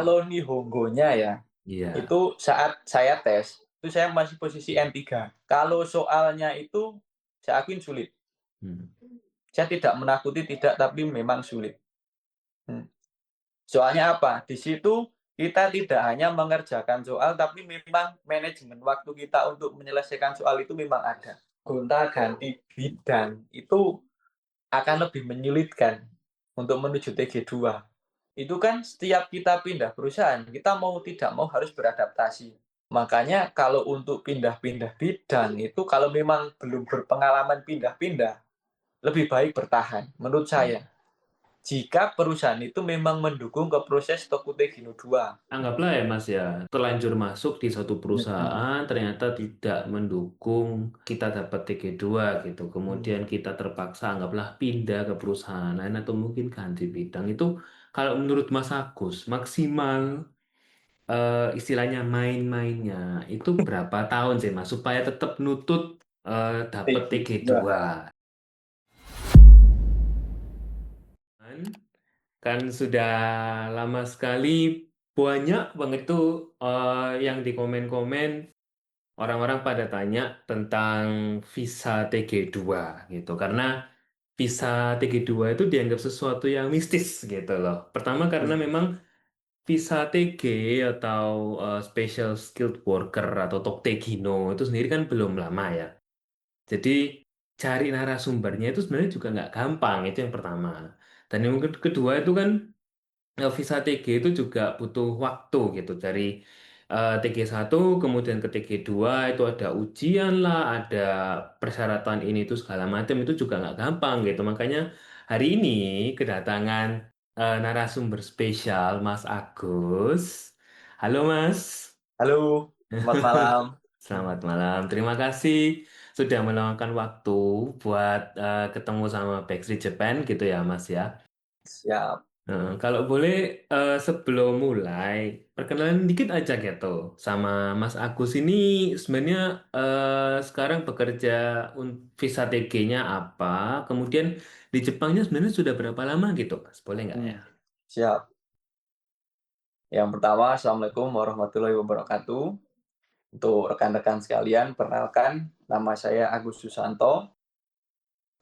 Kalau Nihongo-nya ya, Iya. itu saat saya tes, itu saya masih posisi N3. Kalau soalnya itu saya akuin sulit. Hmm. Saya tidak menakuti, tidak, tapi memang sulit. Hmm. Soalnya apa? Di situ kita tidak hanya mengerjakan soal, tapi memang manajemen waktu kita untuk menyelesaikan soal itu memang ada. Gonta-ganti bidang itu akan lebih menyulitkan untuk menuju TG2. Itu kan setiap kita pindah perusahaan, kita mau tidak mau harus beradaptasi. Makanya kalau untuk pindah-pindah bidang itu kalau memang belum berpengalaman pindah-pindah, lebih baik bertahan menurut saya. Jika perusahaan itu memang mendukung ke proses Tokute Gino 2. Anggaplah ya Mas ya, terlanjur masuk di suatu Hmm. perusahaan ternyata tidak mendukung kita dapat TG2 gitu. Kemudian kita terpaksa anggaplah pindah ke perusahaan lain atau mungkin ganti bidang itu kalau menurut Mas Agus maksimal istilahnya main-mainnya itu berapa tahun sih Mas supaya tetap nutut dapat TG2. TG2? Kan kan sudah lama sekali banyak banget tuh yang di komen-komen orang-orang pada tanya tentang visa TG2 gitu karena visa TG2 itu dianggap sesuatu yang mistis gitu loh. Pertama karena memang visa TG atau Special Skilled Worker atau TOKTEGINO itu sendiri kan belum lama ya. Jadi cari narasumbernya itu sebenarnya juga nggak gampang, itu yang pertama. Dan yang kedua itu kan visa TG itu juga butuh waktu gitu dari TG1 kemudian ke TG2 itu ada ujian lah, ada persyaratan ini itu segala macam itu juga nggak gampang gitu. Makanya hari ini kedatangan narasumber spesial Mas Agus. Halo Mas. Halo, selamat malam. Selamat malam. Terima kasih sudah meluangkan waktu buat ketemu sama Backstreet Japan gitu ya Mas ya. Siap. Kalau boleh sebelum mulai, perkenalan dikit aja gitu sama Mas Agus ini sebenarnya sekarang bekerja visa TG-nya apa, kemudian di Jepangnya sebenarnya sudah berapa lama gitu Mas? Boleh nggak ya? Siap. Yang pertama, Assalamualaikum warahmatullahi wabarakatuh. Untuk rekan-rekan sekalian, perkenalkan, nama saya Agus Susanto.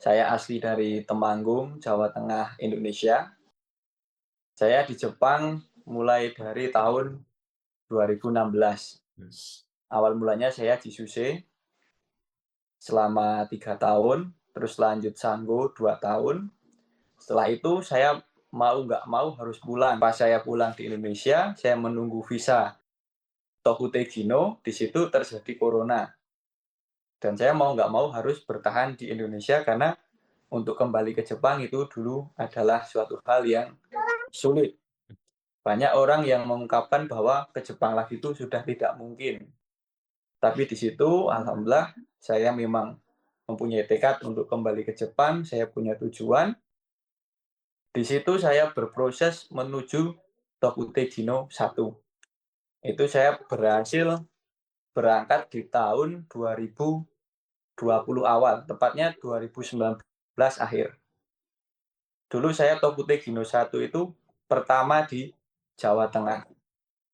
Saya asli dari Temanggung, Jawa Tengah, Indonesia. Saya di Jepang mulai dari tahun 2016. Hmm. Awal mulanya saya di Suse selama 3 tahun, terus lanjut Sanggo 2 tahun. Setelah itu saya mau nggak mau harus pulang. Pas saya pulang di Indonesia, saya menunggu visa Tokute Gino, di situ terjadi corona. Dan saya mau nggak mau harus bertahan di Indonesia karena untuk kembali ke Jepang itu dulu adalah suatu hal yang sulit. Banyak orang yang mengungkapkan bahwa ke Jepang lagi itu sudah tidak mungkin. Tapi di situ, alhamdulillah, saya memang mempunyai tekad untuk kembali ke Jepang. Saya punya tujuan. Di situ saya berproses menuju Tokute Gino 1. Itu saya berhasil berangkat di tahun 2020 awal, tepatnya 2019 akhir. Dulu saya Tokute Gino 1 itu pertama di Jawa Tengah.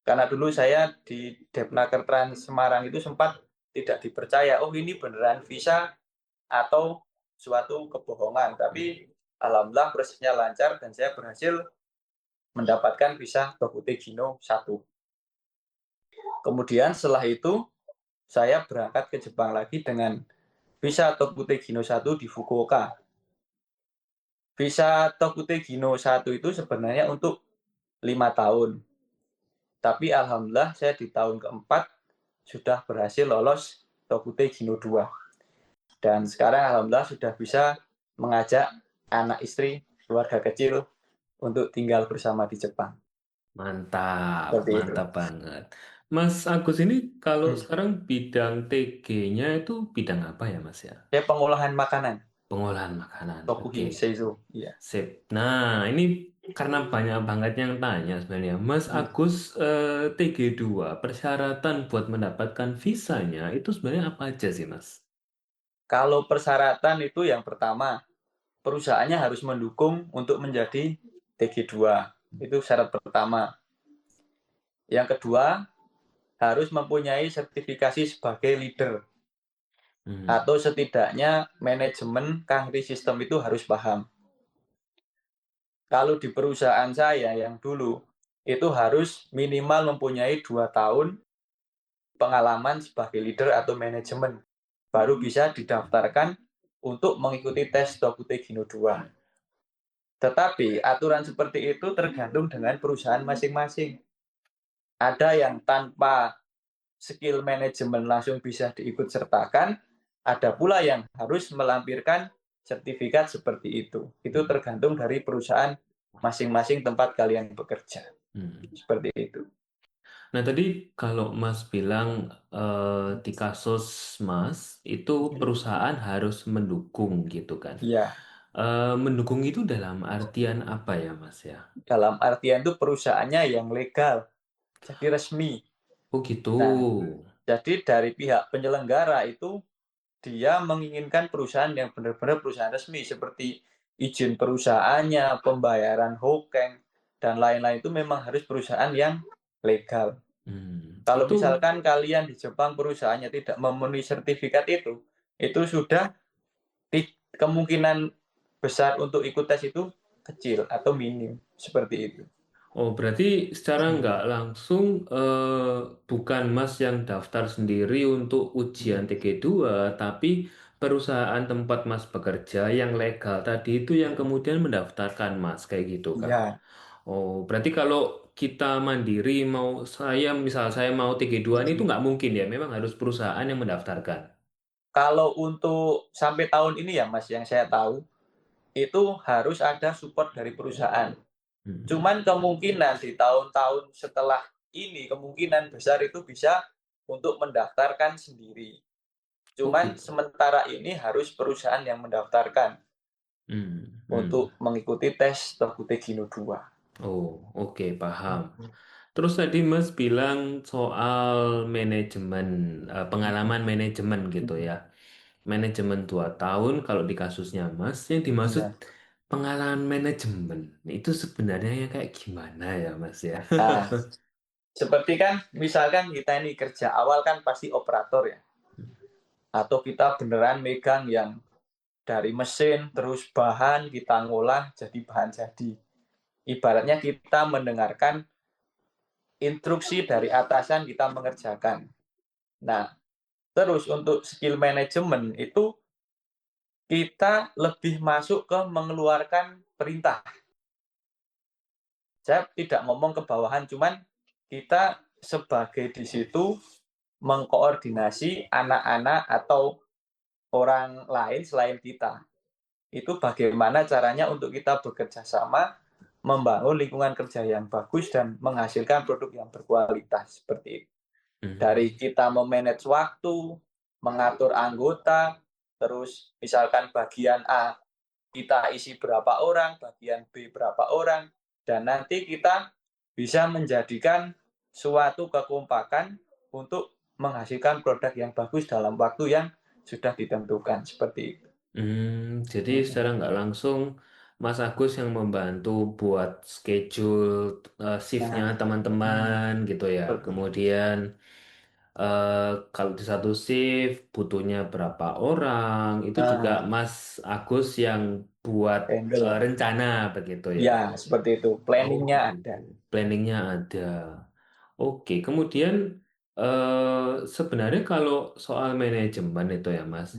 Karena dulu saya di Depnaker Trans Semarang itu sempat tidak dipercaya, oh ini beneran visa atau suatu kebohongan. Tapi alhamdulillah prosesnya lancar dan saya berhasil mendapatkan visa Tokute Gino 1. Kemudian setelah itu saya berangkat ke Jepang lagi dengan visa Tokute Gino 1 di Fukuoka. Visa Tokute Gino 1 itu sebenarnya untuk 5 tahun. Tapi alhamdulillah saya di tahun keempat sudah berhasil lolos Tokute Gino 2. Dan sekarang alhamdulillah sudah bisa mengajak anak istri, keluarga kecil untuk tinggal bersama di Jepang. Mantap, Seperti itu. mantap banget. Mas Agus ini kalau sekarang bidang TG-nya itu bidang apa ya Mas ya? Saya pengolahan makanan, Pengolahan makanan. Oke, Tokuhi Seizo. Iya. sip. Nah, ini karena banyak banget yang tanya sebenarnya. Mas Agus TG2, persyaratan buat mendapatkan visanya itu sebenarnya apa aja sih Mas? Kalau persyaratan itu yang pertama, perusahaannya harus mendukung untuk menjadi TG2. Itu syarat pertama. Yang kedua, harus mempunyai sertifikasi sebagai leader. Atau setidaknya manajemen country system itu harus paham. Kalau di perusahaan saya yang dulu, itu harus minimal mempunyai 2 tahun pengalaman sebagai leader atau manajemen. Baru bisa didaftarkan untuk mengikuti tes Tokute Gino 2. Tetapi aturan seperti itu tergantung dengan perusahaan masing-masing. Ada yang tanpa skill manajemen langsung bisa diikut sertakan, ada pula yang harus melampirkan sertifikat seperti itu. Itu tergantung dari perusahaan masing-masing tempat kalian bekerja. Seperti itu. Nah, tadi kalau Mas bilang di kasus Mas itu perusahaan harus mendukung gitu kan. Ya, Mendukung itu dalam artian apa ya, Mas ya? dalam artian itu perusahaannya yang legal, jadi resmi. Oh gitu. Nah, jadi dari pihak penyelenggara itu dia menginginkan perusahaan yang benar-benar perusahaan resmi seperti izin perusahaannya, pembayaran hokeng, dan lain-lain itu memang harus perusahaan yang legal. Kalau Itu misalkan kalian di Jepang perusahaannya tidak memenuhi sertifikat itu sudah kemungkinan besar untuk ikut tes itu kecil atau minim seperti itu. Oh, berarti secara nggak langsung bukan Mas yang daftar sendiri untuk ujian TG2, tapi perusahaan tempat Mas bekerja yang legal tadi itu yang kemudian mendaftarkan Mas, kayak gitu kah? Ya, Oh, berarti kalau kita mandiri misal saya mau TG2 ini itu nggak mungkin ya, memang harus perusahaan yang mendaftarkan. kalau untuk sampai tahun ini ya Mas yang saya tahu itu harus ada support dari perusahaan. Hmm. Cuman kemungkinan di tahun-tahun setelah ini kemungkinan besar itu bisa untuk mendaftarkan sendiri. Oh Cuman gitu. sementara ini harus perusahaan yang mendaftarkan Hmm, untuk hmm. mengikuti tes Tokute Gino 2. Oh, oke, paham. Terus tadi Mas bilang soal manajemen, pengalaman manajemen gitu ya. Manajemen 2 tahun kalau di kasusnya Mas, yang dimaksud Ya. pengalaman manajemen itu sebenarnya yang kayak gimana ya Mas ya? Nah, seperti kan misalkan kita ini kerja awal kan pasti operator ya. Atau kita beneran megang yang dari mesin terus bahan kita ngolah jadi bahan jadi. Ibaratnya kita mendengarkan instruksi dari atasan kita mengerjakan. Nah, terus untuk skill manajemen itu kita lebih masuk ke mengeluarkan perintah. Saya tidak ngomong ke bawahan, cuman kita sebagai di situ mengkoordinasi anak-anak atau orang lain selain kita. Itu bagaimana caranya untuk kita bekerja sama, membangun lingkungan kerja yang bagus dan menghasilkan produk yang berkualitas seperti itu. Dari Hmm. kita memanage waktu, mengatur anggota, terus misalkan bagian A kita isi berapa orang, bagian B berapa orang, dan nanti kita bisa menjadikan suatu kekompakan untuk menghasilkan produk yang bagus dalam waktu yang sudah ditentukan seperti itu. Jadi secara nggak langsung Mas Agus yang membantu buat schedule shiftnya Nah, teman-teman gitu ya. seperti Kemudian eh, kalau di satu shift butuhnya berapa orang, itu juga Mas Agus yang buat handle. rencana begitu ya. Ya, seperti itu. Oh Planningnya gitu. ada. Planningnya ada. Oke, kemudian sebenarnya kalau soal manajemen itu ya Mas,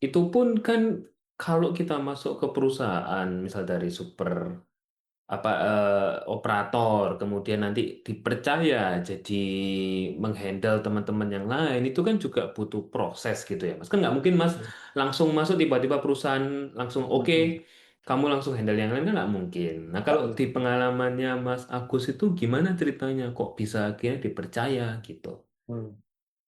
itu pun kan kalau kita masuk ke perusahaan, misal dari super operator, kemudian nanti dipercaya jadi menghandle teman-teman yang lain, itu kan juga butuh proses gitu ya Mas. Kan nggak mungkin Mas langsung masuk tiba-tiba perusahaan langsung oke, kamu langsung handle yang lain kan nggak mungkin. Nah kalau di pengalamannya Mas Agus itu gimana ceritanya? Kok bisa akhirnya dipercaya gitu?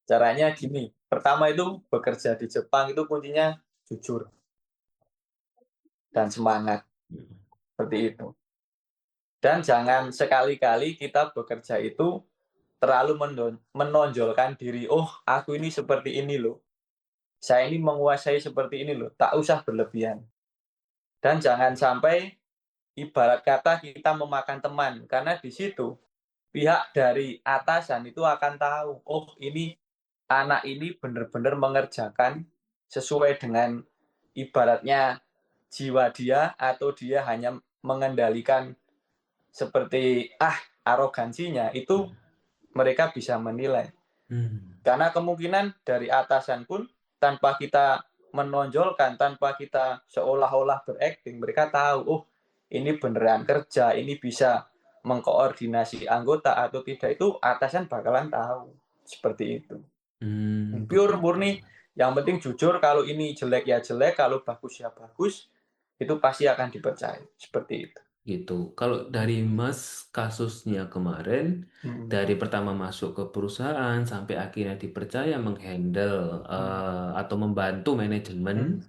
Caranya gini. Pertama itu bekerja di Jepang itu kuncinya jujur dan semangat. Seperti itu. Dan jangan sekali-kali kita bekerja itu terlalu menonjolkan diri. Oh, aku ini seperti ini loh. Saya ini menguasai seperti ini loh. Tak usah berlebihan. Dan jangan sampai ibarat kata kita memakan teman. Karena di situ pihak dari atasan itu akan tahu, oh ini anak ini benar-benar mengerjakan sesuai dengan ibaratnya jiwa dia, atau dia hanya mengendalikan seperti arogansinya. Itu mereka bisa menilai. Karena kemungkinan dari atasan pun tanpa kita menonjolkan, tanpa kita seolah-olah berakting, mereka tahu, oh ini beneran kerja, ini bisa mengkoordinasi anggota atau tidak, itu atasan bakalan tahu. Seperti itu. Pure Begitu. murni, yang penting jujur, kalau ini jelek ya jelek, kalau bagus ya bagus, itu pasti akan dipercaya. Seperti itu. Gitu. Kalau dari Mas kasusnya kemarin, dari pertama masuk ke perusahaan sampai akhirnya dipercaya menghandle atau membantu manajemen,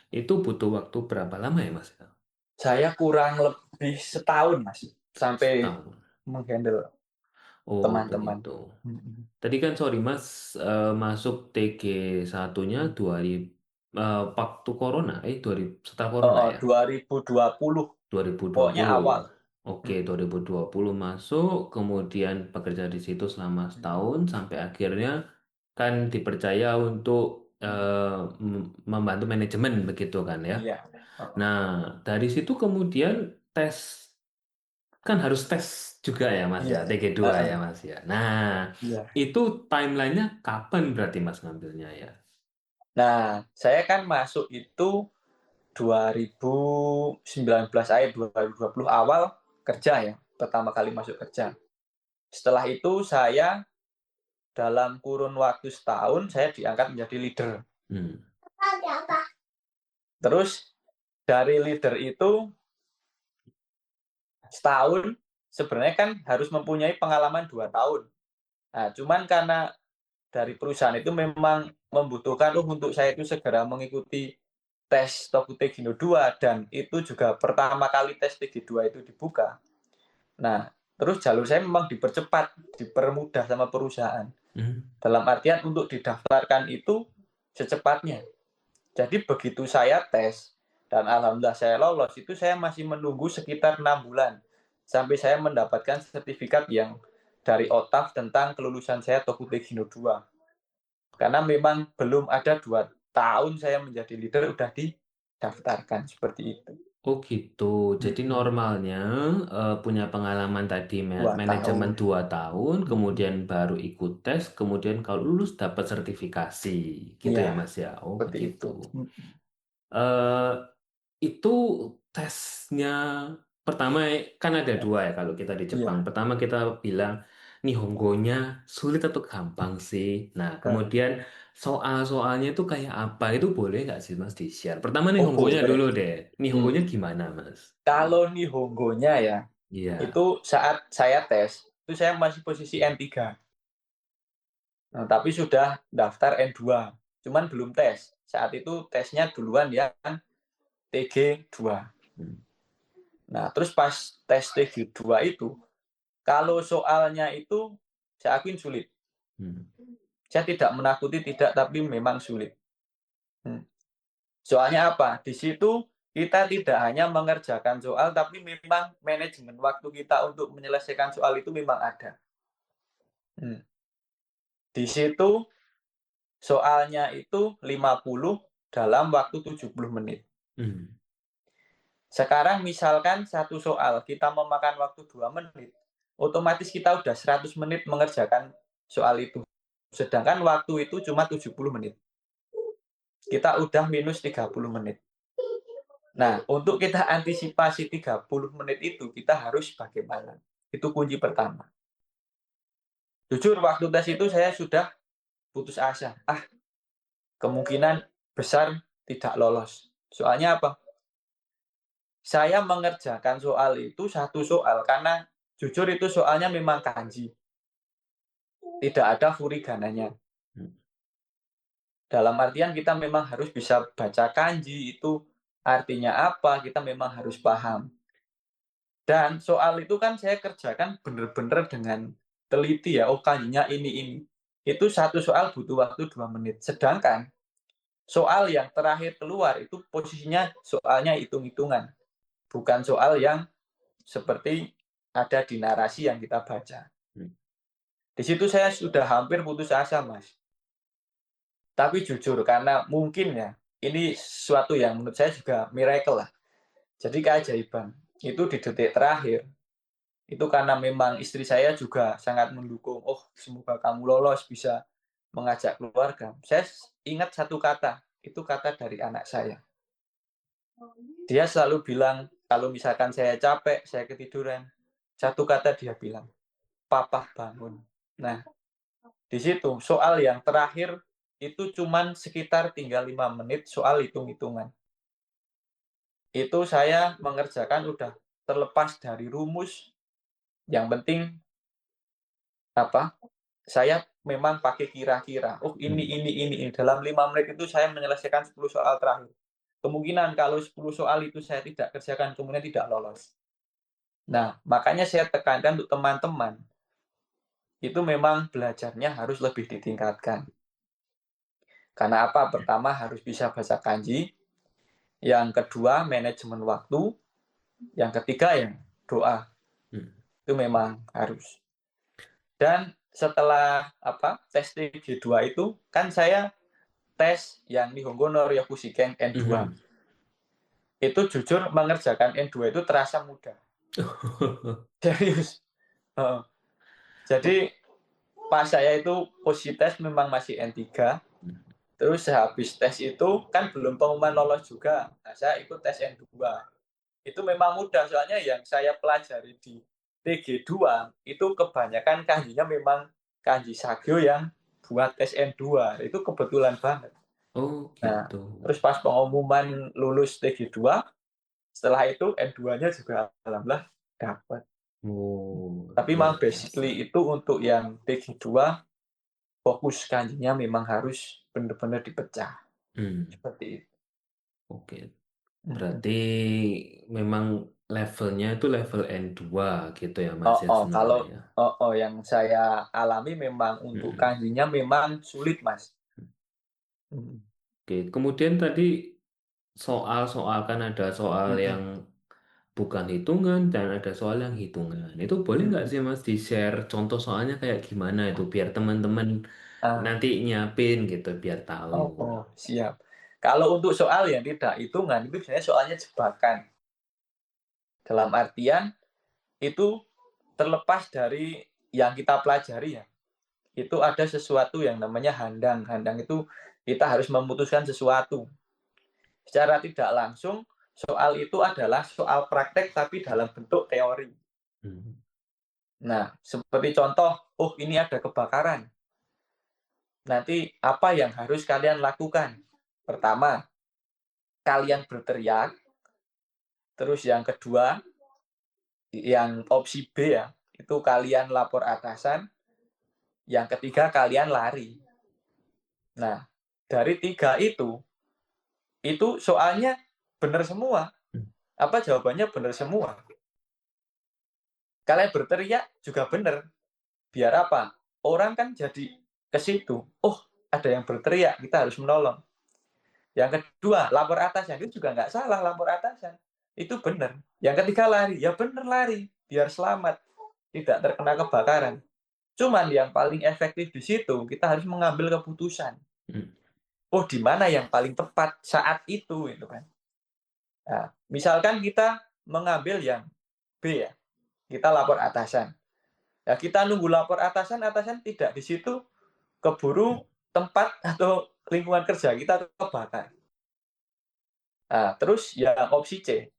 itu butuh waktu berapa lama ya Mas? Saya kurang lebih setahun, Mas, sampai Setahun. menghandle Oh, teman-teman. begitu. Tadi kan sorry Mas, masuk TG satunya 2000 waktu corona, 2000 setelah corona ya. 2020, pokoknya 2020. awal. Oke, 2020 masuk, kemudian bekerja di situ selama setahun sampai akhirnya kan dipercaya untuk membantu manajemen begitu kan ya. Iya. Nah, dari situ kemudian tes, kan harus tes juga ya Mas ya, Iya. TG2 ya Mas ya. Nah, Iya. itu timelinenya kapan berarti Mas ngambilnya ya? Nah, saya kan masuk itu 2019 akhir, 2020 awal kerja ya, pertama kali masuk kerja. Setelah itu saya dalam kurun waktu setahun saya diangkat menjadi leader. Hmm. Terus dari leader itu setahun, sebenarnya kan harus mempunyai pengalaman 2 tahun. Nah, cuman karena dari perusahaan itu memang membutuhkan untuk saya itu segera mengikuti tes TOGU Tegino 2, dan itu juga pertama kali tes TG2 itu dibuka. Nah, terus jalur saya memang dipercepat, dipermudah sama perusahaan. Dalam artian untuk didaftarkan itu secepatnya. Jadi begitu saya tes dan alhamdulillah saya lolos, itu saya masih menunggu sekitar 6 bulan sampai saya mendapatkan sertifikat yang dari OTAF tentang kelulusan saya TOGU Tegino 2. Karena memang belum ada 2 tahun saya menjadi leader udah didaftarkan seperti itu. Oh gitu. Jadi normalnya punya pengalaman tadi 2 tahun. manajemen 2 tahun, Mm-mm. kemudian baru ikut tes, kemudian kalau lulus dapat sertifikasi, gitu ya Iya, Mas ya. Oh seperti begitu. itu. eh itu tesnya pertama kan ada dua ya kalau kita di Jepang. Iya. Pertama kita bilang Nihongo-nya sulit atau gampang sih. Nah kemudian soal-soalnya itu kayak apa? Itu boleh nggak sih Mas di-share? Pertama Oh, Nihongo-nya dulu boleh. deh. Nihongo-nya gimana Mas? Kalau Nihongo-nya ya, Iya. itu saat saya tes, itu saya masih posisi N3. Nah, tapi sudah daftar N2. Cuman belum tes. Saat itu tesnya duluan yang TG2. Hmm. Nah, terus pas tes TG2 itu, kalau soalnya itu saya akuin sulit. Hmm. Saya tidak menakuti, tidak, tapi memang sulit. Soalnya apa? Di situ kita tidak hanya mengerjakan soal, tapi memang manajemen waktu kita untuk menyelesaikan soal itu memang ada. Di situ soalnya itu 50 dalam waktu 70 menit. Hmm. Sekarang misalkan satu soal kita memakan waktu 2 menit, otomatis kita udah 100 menit mengerjakan soal itu. Sedangkan waktu itu cuma 70 menit. Kita udah minus 30 menit. Nah, untuk kita antisipasi 30 menit itu, kita harus bagaimana? Itu kunci pertama. Jujur, waktu tes itu saya sudah putus asa. Kemungkinan besar tidak lolos. Soalnya apa? Saya mengerjakan soal itu satu soal, karena jujur itu soalnya memang kanji. Tidak ada furigananya. Dalam artian kita memang harus bisa baca kanji, itu artinya apa, kita memang harus paham. Dan soal itu kan saya kerjakan benar-benar dengan teliti ya, oh kanjinya ini. Itu satu soal butuh waktu 2 menit. Sedangkan soal yang terakhir keluar itu posisinya soalnya hitung-hitungan. Bukan soal yang seperti ada di narasi yang kita baca. Di situ saya sudah hampir putus asa, Mas. Tapi jujur, karena mungkin ya, ini sesuatu yang menurut saya juga miracle lah. Jadi keajaiban. Itu di detik terakhir, itu karena memang istri saya juga sangat mendukung. Oh, semoga kamu lolos, bisa mengajak keluarga. Saya ingat satu kata, itu kata dari anak saya. Dia selalu bilang, kalau misalkan saya capek, saya ketiduran, satu kata dia bilang, "Papa bangun." Nah, di situ soal yang terakhir itu cuman sekitar tinggal 5 menit soal hitung-hitungan. Itu saya mengerjakan udah terlepas dari rumus, yang penting apa, saya memang pakai kira-kira. Oh, ini. Dalam 5 menit itu saya menyelesaikan 10 soal terakhir. Kemungkinan kalau 10 soal itu saya tidak kerjakan, kemudian tidak lolos. Nah, makanya saya tekankan untuk teman-teman, itu memang belajarnya harus lebih ditingkatkan. Karena apa? Pertama harus bisa baca kanji, yang kedua manajemen waktu, yang ketiga ya doa. Itu memang harus. Dan setelah tes TG2 itu kan saya tes yang Nihongo no Ryokushiken N2. Itu jujur mengerjakan N2 itu terasa mudah. Serius. Jadi pas saya itu posisi tes memang masih N3. Terus habis tes itu kan belum pengumuman lolos juga. Nah, saya ikut tes N2. Itu memang mudah, soalnya yang saya pelajari di TG2 itu kebanyakan kanjinya memang kanji Sagyo yang buat tes N2. Itu kebetulan banget. Oh Nah, gitu. terus pas pengumuman lulus TG2, setelah itu N2-nya juga alhamdulillah dapat. Oh, Tapi luar memang biasa. basically itu untuk yang TG2 fokus kanjinya memang harus benar-benar dipecah. Hmm, Seperti itu. oke. Mm-mm. Berarti memang levelnya itu level N2 gitu ya Mas Oh, ya oh, sebenarnya kalau ya. yang saya alami memang untuk Hmm. kanjinya memang sulit, Mas. Mm. Oke, kemudian tadi soal-soal kan ada soal yang Mm-mm. bukan hitungan dan ada soal yang hitungan. Itu boleh nggak Mm-mm. sih Mas di-share contoh soalnya kayak gimana itu biar teman-teman Ah, nanti nyiapin gitu biar tahu. oh, siap. Kalau untuk soal yang tidak hitungan, itu biasanya soalnya jebakan. Dalam artian, itu terlepas dari yang kita pelajari ya. Itu ada sesuatu yang namanya handang. Handang itu kita harus memutuskan sesuatu. Secara tidak langsung, soal itu adalah soal praktek tapi dalam bentuk teori. Hmm. Nah, seperti contoh, oh ini ada kebakaran. Nanti apa yang harus kalian lakukan? Pertama, kalian berteriak. Terus yang kedua, yang opsi B ya, itu kalian lapor atasan. Yang ketiga, kalian lari. Nah, dari tiga itu soalnya benar semua. Apa jawabannya benar semua? Kalian berteriak juga benar. Biar apa? Orang kan jadi ke situ. Oh, ada yang berteriak, kita harus menolong. Yang kedua, lapor atasan. Itu juga nggak salah lapor atasan. Itu benar. Yang ketiga lari. Ya benar lari. Biar selamat. Tidak terkena kebakaran. Cuman yang paling efektif di situ, kita harus mengambil keputusan. Hmm. Oh, di mana yang paling tepat saat itu kan. Nah, misalkan kita mengambil yang B ya, kita lapor atasan. Ya, kita nunggu lapor atasan, atasan tidak di situ, keburu tempat atau lingkungan kerja kita terbakar. Nah, terus yang opsi C,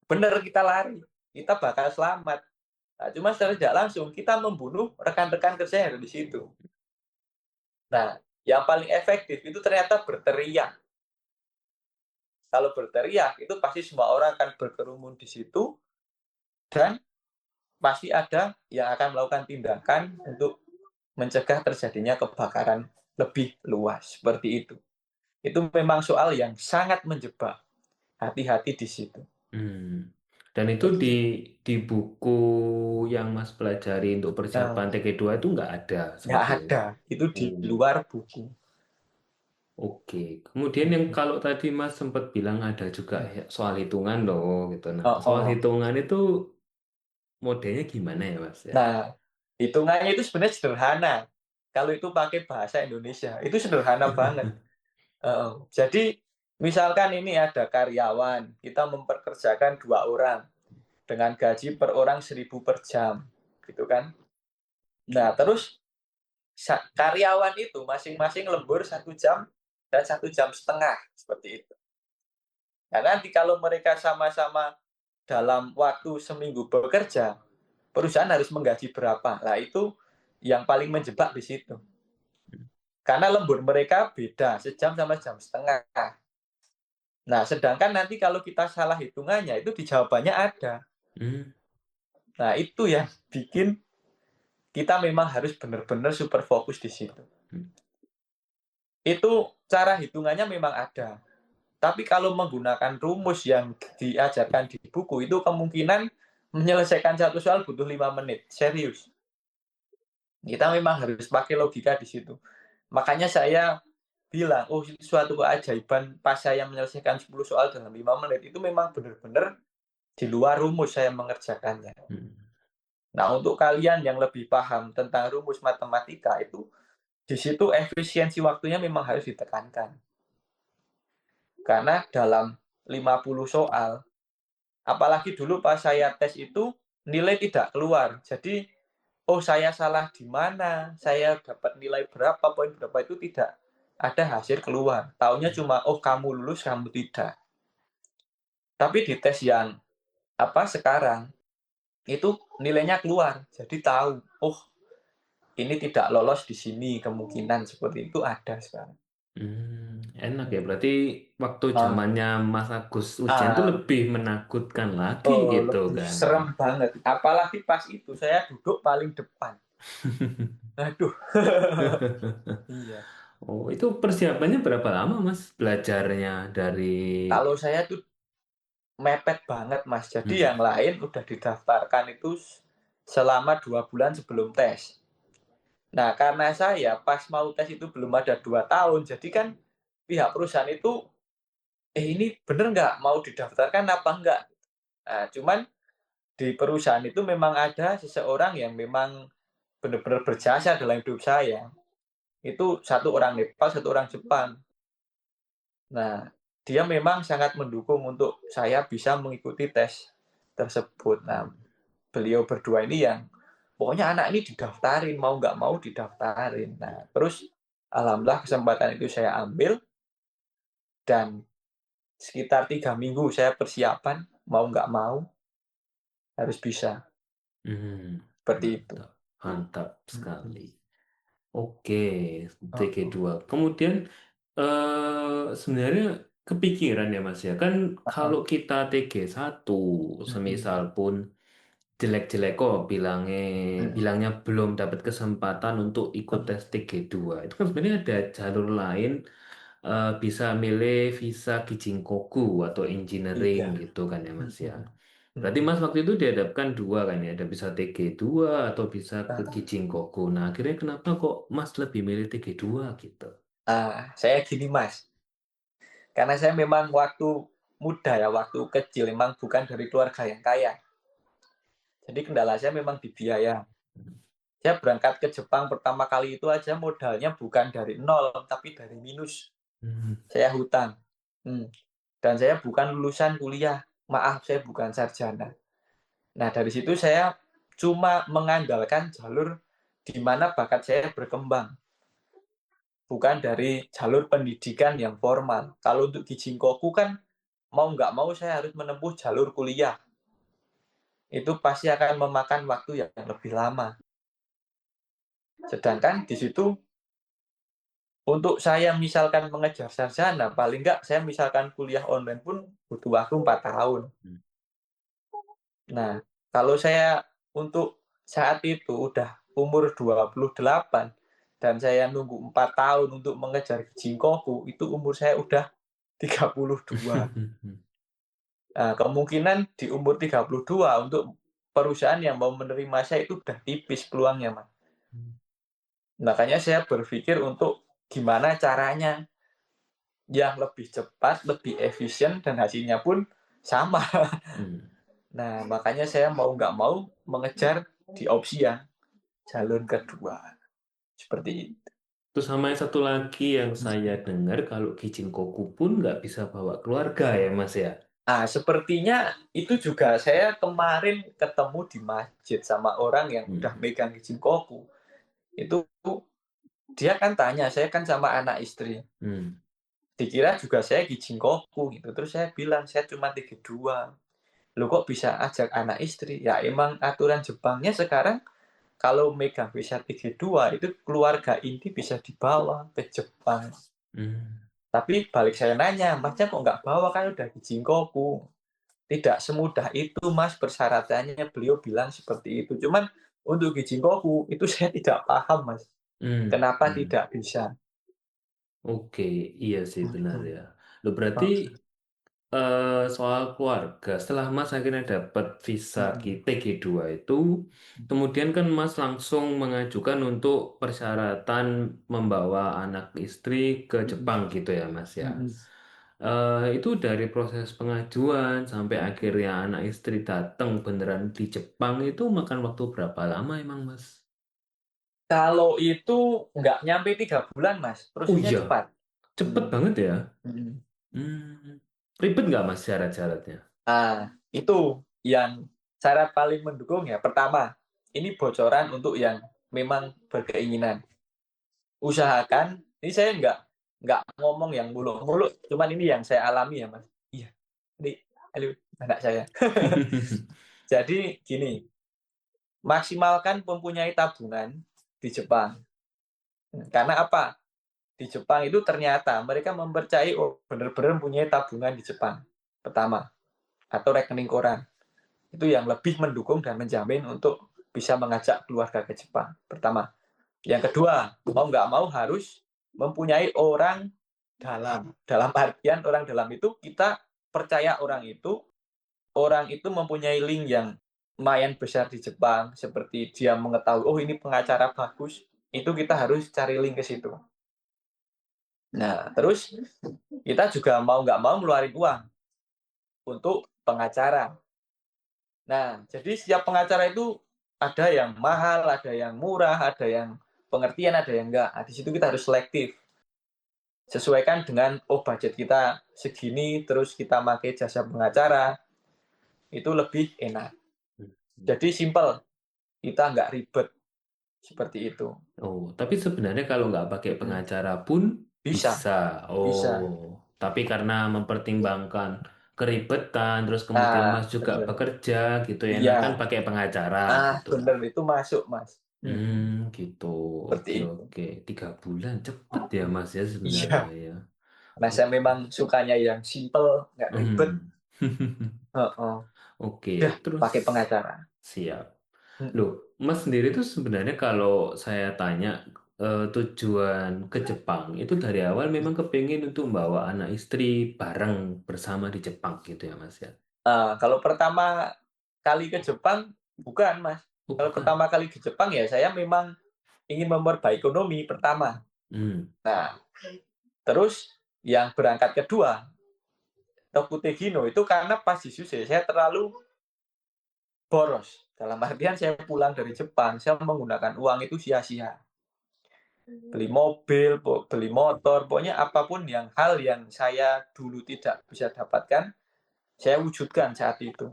benar kita lari, kita bakal selamat. Nah, cuma secara tidak langsung kita membunuh rekan-rekan kerja yang ada di situ. Nah, yang paling efektif itu ternyata berteriak. Kalau berteriak itu pasti semua orang akan berkerumun di situ dan pasti ada yang akan melakukan tindakan untuk mencegah terjadinya kebakaran lebih luas seperti itu. Itu memang soal yang sangat menjebak. Hati-hati di situ. Hmm. Dan itu di Begitu. buku yang Mas pelajari untuk persiapan Nah, TG2 itu nggak ada nggak seperti itu. ada. Itu di Oh, luar buku. oke. Kemudian yang kalau tadi Mas sempat bilang ada juga ya soal hitungan loh gitu. Nah, Oh, soal oh. hitungan itu modelnya gimana ya Mas ya? Nah, Hitungannya itu sebenarnya sederhana. Kalau itu pakai bahasa Indonesia, itu sederhana banget. Jadi misalkan ini ada karyawan, kita memperkerjakan 2 orang dengan gaji per orang 1.000 per jam, gitu kan. Nah, terus karyawan itu masing-masing lembur 1 jam dan 1,5 jam, seperti itu. Nah, nanti kalau mereka sama-sama dalam waktu seminggu bekerja, perusahaan harus menggaji berapa. Nah, itu yang paling menjebak di situ. Karena lembur mereka beda, sejam sama 1,5 jam. Nah, sedangkan nanti kalau kita salah hitungannya, itu di jawabannya ada. Nah, itu yang bikin kita memang harus benar-benar super fokus di situ. Itu cara hitungannya memang ada. Tapi kalau menggunakan rumus yang diajarkan di buku, itu kemungkinan menyelesaikan satu soal butuh 5 menit. Serius. Kita memang harus pakai logika di situ. Makanya saya bilang, oh itu suatu keajaiban pas saya menyelesaikan 10 soal dalam 5 menit. Itu memang benar-benar di luar rumus saya mengerjakannya. Nah, untuk kalian yang lebih paham tentang rumus matematika itu, di situ efisiensi waktunya memang harus ditekankan. Karena dalam 50 soal, apalagi dulu pas saya tes itu, nilai tidak keluar. Jadi, oh saya salah di mana, saya dapat nilai berapa, poin berapa, itu tidak ada hasil keluar. Taunya cuma, oh kamu lulus, kamu tidak. Tapi di tes yang sekarang, itu nilainya keluar. Jadi tahu, oh ini tidak lolos di sini, kemungkinan seperti itu ada sekarang. Enak ya, berarti waktu Ah, zamannya Mas Agus ujian tuh ah, lebih menakutkan lagi oh, gitu lebih kan. serem banget. Apalagi pas itu saya duduk paling depan. Aduh. Iya. Oh, itu persiapannya berapa lama Mas belajarnya dari Kalau saya tuh mepet banget, Mas. Jadi Hmm. yang lain udah didaftarkan itu selama 2 bulan sebelum tes. Nah, karena saya pas mau tes itu belum ada 2 tahun, jadi kan pihak perusahaan itu, ini bener nggak mau didaftarkan apa enggak? Nah, cuman di perusahaan itu memang ada seseorang yang memang benar-benar berjasa dalam hidup saya. Itu satu orang Nepal, satu orang Jepang. Nah, dia memang sangat mendukung untuk saya bisa mengikuti tes tersebut. Nah, beliau berdua ini yang pokoknya anak ini didaftarin, mau nggak mau didaftarin. Nah, terus alhamdulillah kesempatan itu saya ambil dan sekitar 3 minggu saya persiapan, mau nggak mau harus bisa. Hmm, Seperti itu. mantap, mantap sekali. Oke, Oh, TG2. Kemudian sebenarnya kepikiran ya Mas ya, kan kalau oh, kita TG1, semisal pun jelek-jelek kok bilangnya belum dapat kesempatan untuk ikut tes TG2. Itu kan sebenarnya ada jalur lain, bisa milih visa Kijinkoku atau engineering iya. gitu kan ya Mas ya. Berarti Mas waktu itu dihadapkan dua kan ya, ada bisa TG2 atau bisa ke Kijinkoku. Nah, akhirnya kenapa kok Mas lebih milih TG2 gitu? Saya gini Mas, karena saya memang waktu muda ya, waktu kecil memang bukan dari keluarga yang kaya. Jadi kendala saya memang di biaya. Saya berangkat ke Jepang pertama kali itu aja modalnya bukan dari nol, tapi dari minus. Hmm. Saya hutang. Hmm. Dan saya bukan lulusan kuliah. Maaf, saya bukan sarjana. Nah, dari situ saya cuma mengandalkan jalur di mana bakat saya berkembang. Bukan dari jalur pendidikan yang formal. Kalau untuk Kijinkoku kan mau nggak mau saya harus menempuh jalur kuliah. Itu pasti akan memakan waktu yang lebih lama. Sedangkan di situ untuk saya misalkan mengejar sarjana, paling nggak saya misalkan kuliah online pun butuh waktu 4 tahun. Nah, kalau saya untuk saat itu udah umur 28 dan saya nunggu 4 tahun untuk mengejar jingkoku, itu umur saya udah 32. Nah, kemungkinan di umur 32 untuk perusahaan yang mau menerima saya itu udah tipis peluangnya, Mas. Makanya saya berpikir untuk gimana caranya yang lebih cepat, lebih efisien, dan hasilnya pun sama. Hmm. Nah, makanya saya mau nggak mau mengejar di opsi yang jalur kedua. Seperti itu. Terus sama yang satu lagi yang saya dengar kalau Kijinkoku pun nggak bisa bawa keluarga ya Mas ya. Nah, sepertinya itu juga saya kemarin ketemu di masjid sama orang yang udah Hmm. megang izin koku. Itu dia kan tanya, saya kan sama anak istri. Hmm. Dikira juga saya izin koku gitu. Terus saya bilang, saya cuma 32. Lu kok bisa ajak anak istri? Ya emang aturan Jepangnya sekarang kalau megang visa 32 itu keluarga inti bisa dibawa ke Jepang. Hmm. Tapi balik saya nanya, masnya kok nggak bawa kan udah izin koku? Tidak semudah itu mas persyaratannya, beliau bilang seperti itu. Cuman untuk Gijinkoku itu saya tidak paham mas, Hmm. kenapa Hmm. tidak bisa. Oke, iya sih benar ya. Lo berarti Oh, soal keluarga, setelah Mas akhirnya dapat visa TG2 itu, kemudian kan Mas langsung mengajukan untuk persyaratan membawa anak istri ke Jepang gitu ya Mas ya. Itu dari proses pengajuan sampai akhirnya anak istri datang beneran di Jepang itu makan waktu berapa lama emang Mas? kalau itu nggak nyampe 3 bulan mas, Oh prosesnya iya, cepat. cepet banget ya. Hmm. Hmm. Ribet nggak Mas syarat-syaratnya? Nah itu yang syarat paling mendukung ya. Pertama, ini bocoran untuk yang memang berkeinginan. Usahakan, ini saya nggak ngomong yang muluk-muluk, cuman ini yang saya alami ya mas. Iya, ini halo, anak saya. Jadi gini, maksimalkan mempunyai tabungan di Jepang. Karena apa? Di Jepang itu ternyata mereka mempercayai oh benar-benar mempunyai tabungan di Jepang. Pertama, atau rekening koran. Itu yang lebih mendukung dan menjamin untuk bisa mengajak keluarga ke Jepang. Pertama. Yang kedua, mau nggak mau harus mempunyai orang dalam. Dalam artian orang dalam itu kita percaya orang itu mempunyai link yang lumayan besar di Jepang, seperti dia mengetahui, oh ini pengacara bagus, itu kita harus cari link ke situ. Nah, terus kita juga mau nggak mau ngeluarin uang untuk pengacara. Nah, jadi setiap pengacara itu ada yang mahal, ada yang murah, ada yang pengertian, ada yang enggak. Nah, di situ kita harus selektif. Sesuaikan dengan, oh budget kita segini, terus kita pakai jasa pengacara, itu lebih enak. Jadi simple, kita nggak ribet seperti itu. Oh, tapi sebenarnya kalau nggak pakai pengacara pun Bisa, bisa. Oh, bisa. tapi karena mempertimbangkan keribetan, terus kemudian Nah, Mas juga betul. bekerja gitu, enakan Iya, pakai pengacara gitu. bener itu masuk, Mas. Gitu. Seperti Oke, itu. oke. 3 bulan cepet ya Mas ya sebenarnya Iya, ya. nah saya Oke. memang sukanya yang simple, nggak ribet. Hmm. Heeh. Oke, Udah terus pakai pengacara. siap. Loh, Mas sendiri tuh sebenarnya kalau saya tanya tujuan ke Jepang itu dari awal memang kepingin untuk membawa anak istri bareng bersama di Jepang gitu ya Mas ya? Kalau pertama kali ke Jepang, bukan Mas. Oh Kalau bukan. pertama kali ke Jepang ya saya memang ingin memperbaiki ekonomi pertama. Hmm. Nah, terus yang berangkat kedua, Tokutegino itu karena pas di Suse saya terlalu boros. Dalam artian saya pulang dari Jepang, saya menggunakan uang itu sia-sia. Beli mobil, beli motor, pokoknya apapun yang hal yang saya dulu tidak bisa dapatkan, saya wujudkan saat itu.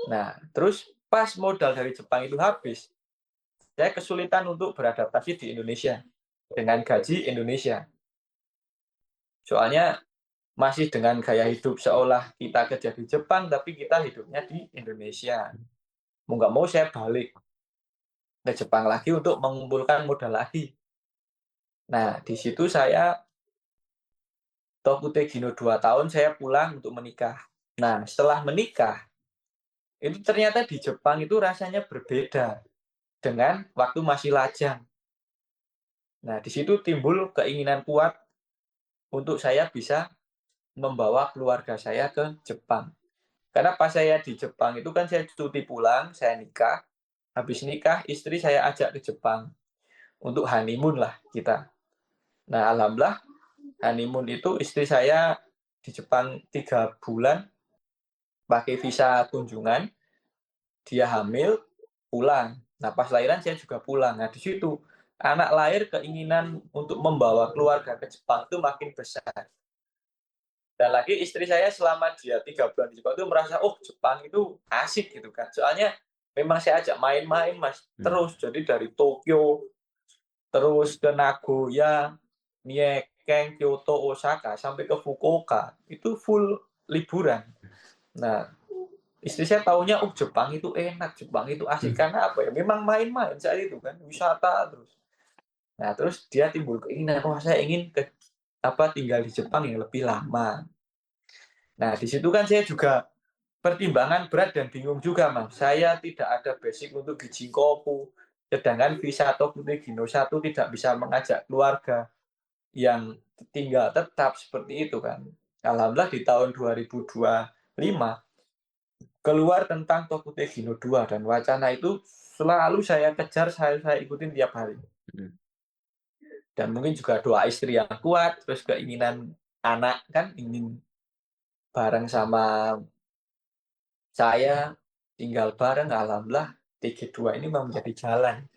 Nah, terus pas modal dari Jepang itu habis, saya kesulitan untuk beradaptasi di Indonesia dengan gaji Indonesia. Soalnya masih dengan gaya hidup seolah kita kerja di Jepang, tapi kita hidupnya di Indonesia. Mau nggak mau saya balik ke Jepang lagi untuk mengumpulkan modal lagi. Nah, di situ saya Tokutegino 2 tahun saya pulang untuk menikah. Nah, setelah menikah, itu ternyata di Jepang itu rasanya berbeda dengan waktu masih lajang. Nah, di situ timbul keinginan kuat untuk saya bisa membawa keluarga saya ke Jepang. Karena pas saya di Jepang itu kan saya cuti pulang, saya nikah. Habis nikah, istri saya ajak ke Jepang untuk honeymoon lah kita. Nah, alhamdulillah honeymoon itu istri saya di Jepang 3 bulan pakai visa kunjungan, dia hamil, pulang. Nah, pas lahiran saya juga pulang. Nah, di situ anak lahir keinginan untuk membawa keluarga ke Jepang itu makin besar. Dan lagi istri saya selama dia 3 bulan di Jepang itu merasa, oh Jepang itu asik gitu kan. Soalnya memang saya ajak main-main mas, terus jadi dari Tokyo, terus ke Nagoya, Niekeng, Kyoto, Osaka, sampai ke Fukuoka, itu full liburan. Nah, istri saya taunya, oh Jepang itu enak, Jepang itu asik. Karena apa ya, memang main-main saat itu kan, wisata terus. Nah, terus dia timbul keinginan, wah saya ingin tinggal di Jepang yang lebih lama. Nah, di situ kan saya juga pertimbangan berat dan bingung juga, Mas. Saya tidak ada basic untuk Gijinkoku, sedangkan visa Tokute Gino 1 tidak bisa mengajak keluarga yang tinggal tetap seperti itu kan. Alhamdulillah di tahun 2025 keluar tentang Tokute Gino 2 dan wacana itu selalu saya kejar, saya ikutin tiap hari. Dan mungkin juga doa istri yang kuat, terus keinginan anak kan ingin bareng sama saya tinggal bareng, alhamdulillah TG2 ini memang menjadi jalan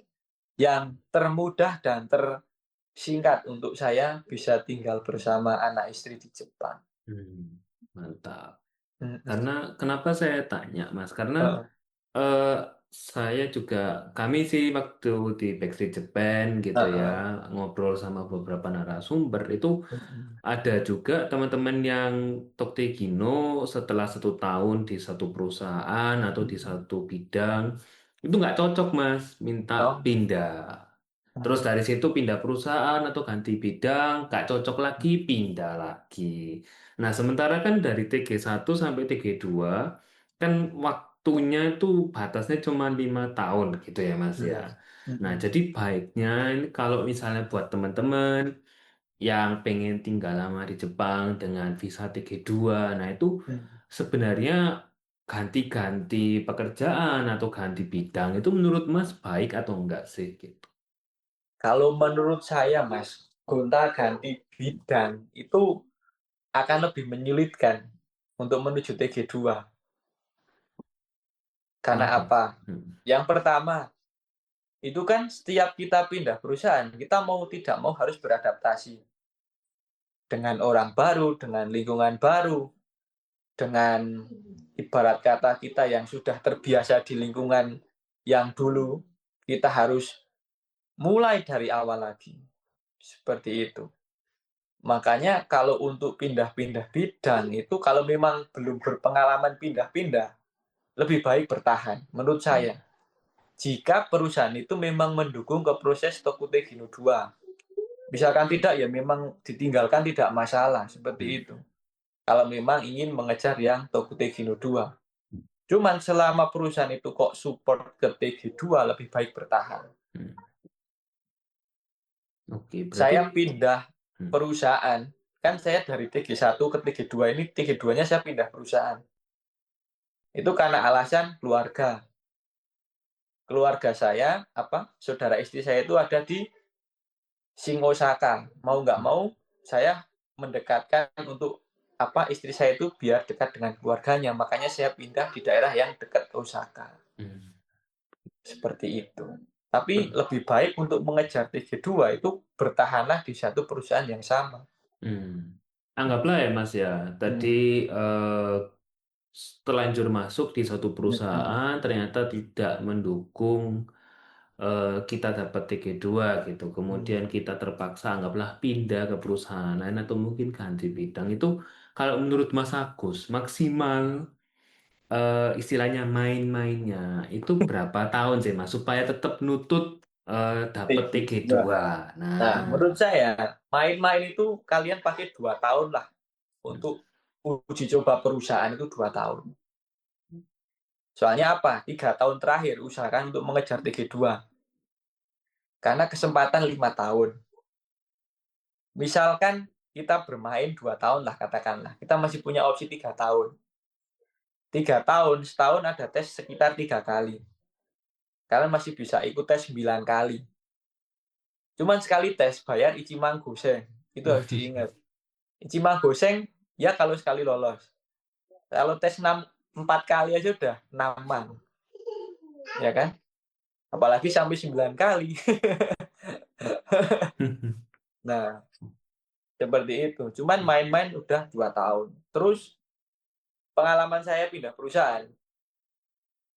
yang termudah dan tersingkat untuk saya bisa tinggal bersama anak istri di Jepang. Mantap. Mhm. Karena kenapa saya tanya, Mas? Karena Heeh. eh, saya juga, kami sih waktu di Backstreet Japan gitu ya, Heeh. ngobrol sama beberapa narasumber itu Mhm. ada juga teman-teman yang Toktegino setelah 1 tahun di satu perusahaan atau di Mhm. satu bidang itu nggak cocok, Mas, minta Oh. pindah. Terus dari situ pindah perusahaan atau ganti bidang, nggak cocok lagi, pindah lagi. Nah, sementara kan dari TG1 sampai TG2 kan waktunya itu batasnya cuma 5 tahun gitu ya, Mas ya. Iya. Nah, Mhm. jadi baiknya ini kalau misalnya buat teman-teman yang pengen tinggal lama di Jepang dengan visa TG2, nah itu Mhm. sebenarnya ganti-ganti pekerjaan atau ganti bidang itu menurut Mas baik atau enggak sih gitu? Kalau menurut saya, Mas, gonta-ganti bidang itu akan lebih menyulitkan untuk menuju TG2. Karena Kenapa? apa? Hmm. Yang pertama, itu kan setiap kita pindah perusahaan, kita mau tidak mau harus beradaptasi dengan orang baru, dengan lingkungan baru, dengan ibarat kata kita yang sudah terbiasa di lingkungan yang dulu, kita harus mulai dari awal lagi. Seperti itu. Makanya kalau untuk pindah-pindah bidang itu kalau memang belum berpengalaman pindah-pindah, lebih baik bertahan menurut Hmm. saya. Jika perusahaan itu memang mendukung ke proses Tokute Gino 2. Misalkan tidak ya memang ditinggalkan tidak masalah Hmm. seperti itu. Kalau memang ingin mengejar yang Tokute Gino 2. Cuman selama perusahaan itu kok support ke TG2 lebih baik bertahan. Hmm. Oke, berarti Saya pindah hmm. perusahaan, kan saya dari TG1 ke TG2 ini, TG2-nya saya pindah perusahaan. Itu karena alasan keluarga. Keluarga saya, saudara istri saya itu ada di Shingosaka. Mau nggak mau, saya mendekatkan untuk istri saya itu biar dekat dengan keluarganya. Makanya saya pindah di daerah yang dekat ke Osaka. Hmm. Seperti itu. Tapi Per- lebih baik untuk mengejar TG2 itu bertahanlah di satu perusahaan yang sama. hmm. Hmm. Anggaplah ya Mas ya, tadi Hmm. eh, terlanjur masuk di satu Hmm. perusahaan ternyata tidak mendukung kita dapat TG2 gitu. Hmm. Kemudian kita terpaksa anggaplah pindah ke perusahaan lain atau mungkin ganti bidang. Itu kalau menurut Mas Agus maksimal istilahnya main-mainnya itu berapa tahun sih Mas supaya tetap nutut dapat TG2. TG2. Nah, menurut Nah, saya main-main itu kalian pakai 2 tahun lah untuk uji coba perusahaan itu 2 tahun. Soalnya apa? 3 tahun terakhir usahakan untuk mengejar TG2. Karena kesempatan 5 tahun. Misalkan kita bermain 2 tahun lah katakanlah. Kita masih punya opsi 3 tahun. 3 tahun, setahun ada tes sekitar 3 kali. Kalian masih bisa ikut tes 9 kali. Cuman sekali tes bayar Ichiman Gosen. Itu harus diingat. Ichiman Gosen ya kalau sekali lolos. Kalau tes 4 kali aja udah naman. Ya kan? Apalagi sampai 9 kali. Nah, seperti itu. Cuman main-main udah 2 tahun. Terus pengalaman saya pindah perusahaan,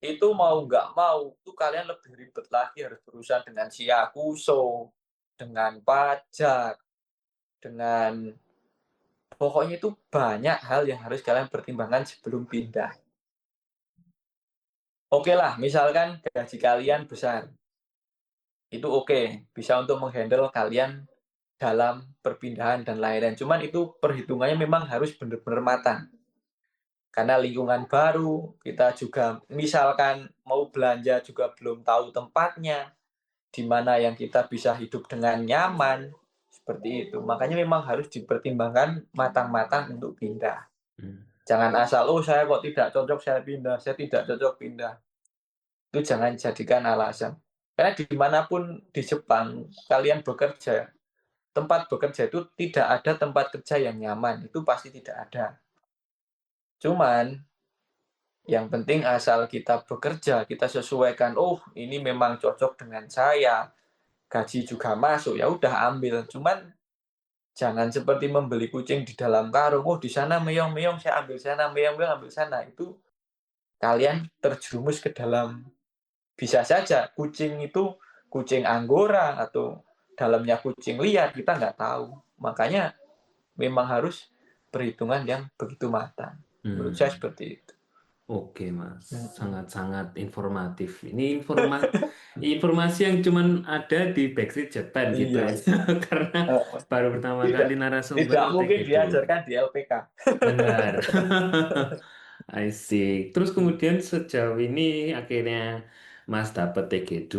itu mau nggak mau, tuh kalian lebih ribet lagi harus berurusan dengan Siakuso, dengan pajak, dengan pokoknya itu banyak hal yang harus kalian pertimbangkan sebelum pindah. Oke lah, misalkan gaji kalian besar, itu oke, bisa untuk menghandle kalian dalam perpindahan dan lain-lain. Cuman itu perhitungannya memang harus benar-benar matang. Karena lingkungan baru, kita juga misalkan mau belanja juga belum tahu tempatnya, di mana yang kita bisa hidup dengan nyaman, seperti itu. Makanya memang harus dipertimbangkan matang-matang untuk pindah. Hmm. Jangan asal, oh saya kok tidak cocok, saya pindah, saya tidak cocok pindah. Itu jangan jadikan alasan. Karena dimanapun di Jepang, kalian bekerja, tempat bekerja itu tidak ada tempat kerja yang nyaman. Itu pasti tidak ada. Cuman, yang penting asal kita bekerja, kita sesuaikan, oh ini memang cocok dengan saya, gaji juga masuk, ya udah ambil. Cuman jangan seperti membeli kucing di dalam karung, oh di sana meong-meong, saya ambil sana, meong-meong ambil sana. Itu kalian terjerumus ke dalam, bisa saja kucing itu kucing Anggora atau dalamnya kucing liar, kita nggak tahu. Makanya memang harus perhitungan yang begitu matang. Menurut saya Hmm. seperti itu. Oke, Mas. Hmm. Sangat-sangat informatif. Ini informasi yang cuman ada di Backstreet Japan gitu Iya, ya. iya. Karena baru pertama Tidak, kali narasumber tidak mungkin OTG2. diajarkan di LPK. Benar. I see. Terus kemudian sejauh ini akhirnya Mas dapat TG2,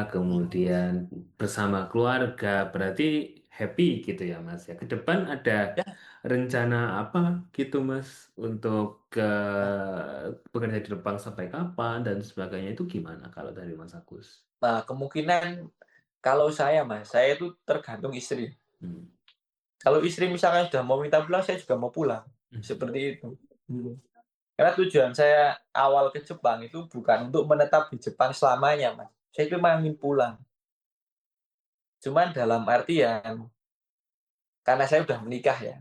kemudian bersama keluarga, berarti happy gitu ya Mas ya. Ke depan ada Ya, rencana apa gitu Mas untuk ke bekerja di Jepang sampai kapan dan sebagainya itu gimana kalau dari Mas Agus? nah kemungkinan kalau saya mas, saya itu tergantung istri. Hmm. Kalau istri misalkan sudah mau minta pulang, saya juga mau pulang. Hmm. Seperti itu. Hmm. Karena tujuan saya awal ke Jepang itu bukan untuk menetap di Jepang selamanya, Mas. Saya itu memang ingin pulang. Cuman dalam artian, karena saya sudah menikah ya.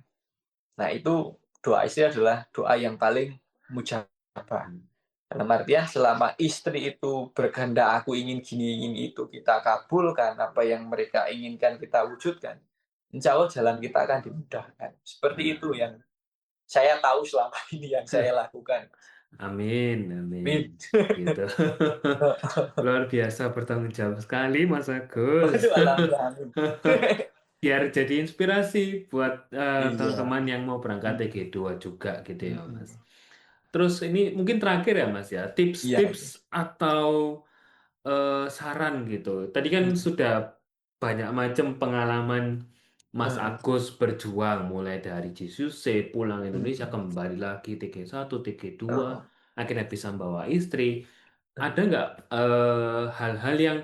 Nah, itu doa istri adalah doa yang paling mujabah. Hmm. Dalam artian selama istri itu berkehendak aku ingin gini, ingin itu, kita kabulkan apa yang mereka inginkan kita wujudkan. Insya Allah jalan kita akan dimudahkan. Seperti itu Nah. yang saya tahu selama ini yang saya lakukan. Amin, amin. Amin. Gitu. Luar biasa bertanggung jawab sekali, Mas Agus. Waduh, alhamdulillah. Amin. Biar jadi inspirasi buat Iya. teman-teman yang mau berangkat Mm-mm. TG2 juga gitu ya, Mas. Mm-mm. Terus ini mungkin terakhir ya, Mas ya, Iya, tips-tips iya. atau saran gitu. Tadi kan Mm. sudah banyak macam pengalaman Mas Mm. Agus berjuang mulai dari Jisuse pulang Indonesia Mm. kembali lagi TG1, TG2, Oh. akhirnya bisa membawa istri. Ada Mm. nggak hal-hal yang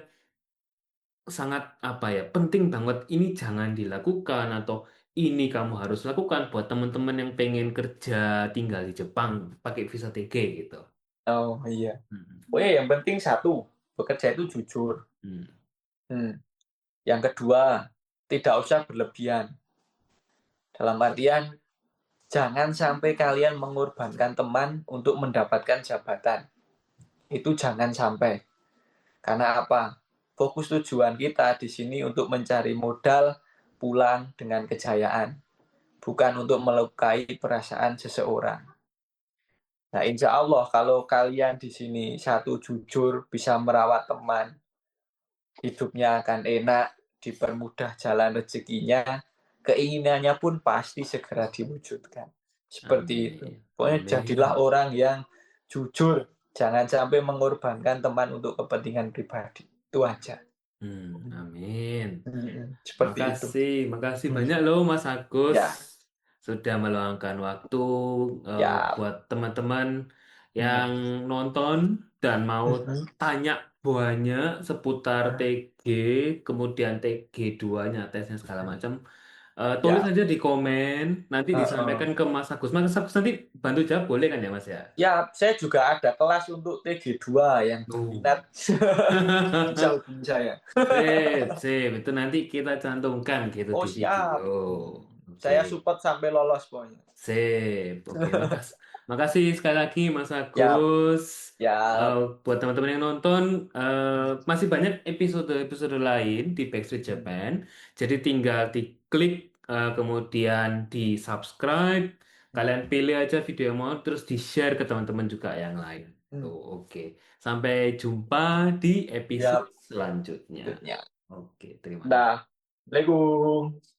sangat apa ya penting banget ini jangan dilakukan atau ini kamu harus lakukan buat teman-teman yang pengen kerja tinggal di Jepang pakai visa TG gitu. Oh, iya. Oh Hmm. ya, yang penting satu, bekerja itu jujur. Hmm. Hmm. Yang kedua, tidak usah berlebihan. Dalam artian, jangan sampai kalian mengorbankan teman untuk mendapatkan jabatan. Itu jangan sampai. Karena apa? Fokus tujuan kita di sini untuk mencari modal pulang dengan kejayaan, bukan untuk melukai perasaan seseorang. Nah, insya Allah kalau kalian di sini satu jujur bisa merawat teman, hidupnya akan enak, dipermudah jalan rezekinya, keinginannya pun pasti segera diwujudkan. Seperti itu. Amin. Pokoknya jadilah Amin. orang yang jujur, jangan sampai mengorbankan teman untuk kepentingan pribadi. Itu aja. Amin. Seperti itu. Makasih, makasih banyak loh Mas Agus Ya, sudah meluangkan waktu ya. buat teman-teman yang nonton dan mau tanya banyak seputar TG, kemudian TG2-nya, tesnya segala macam. Tulis Ya, aja di komen, nanti heeh. disampaikan ke Mas Agus. Mas Agus nanti bantu jawab boleh kan ya Mas ya? Ya, saya juga ada kelas untuk TG2 yang Oh. berminat. Bisa hubungi saya. Sip, sip. Itu nanti kita cantumkan gitu Oh, di video. siap. Oke. Saya support sampai lolos pokoknya. Sip. Oke, makasih sekali lagi Mas Siap, Agus. Eh, siap. buat teman-teman yang nonton, masih banyak episode-episode lain di Backstreet Japan. Jadi tinggal diklik, kemudian di subscribe. Kalian pilih aja video yang mau, terus di-share ke teman-teman juga yang lain. Tuh, oke. Sampai jumpa di episode Siap. selanjutnya. Selanjutnya. Oke, terima kasih. Dah. Assalamualaikum.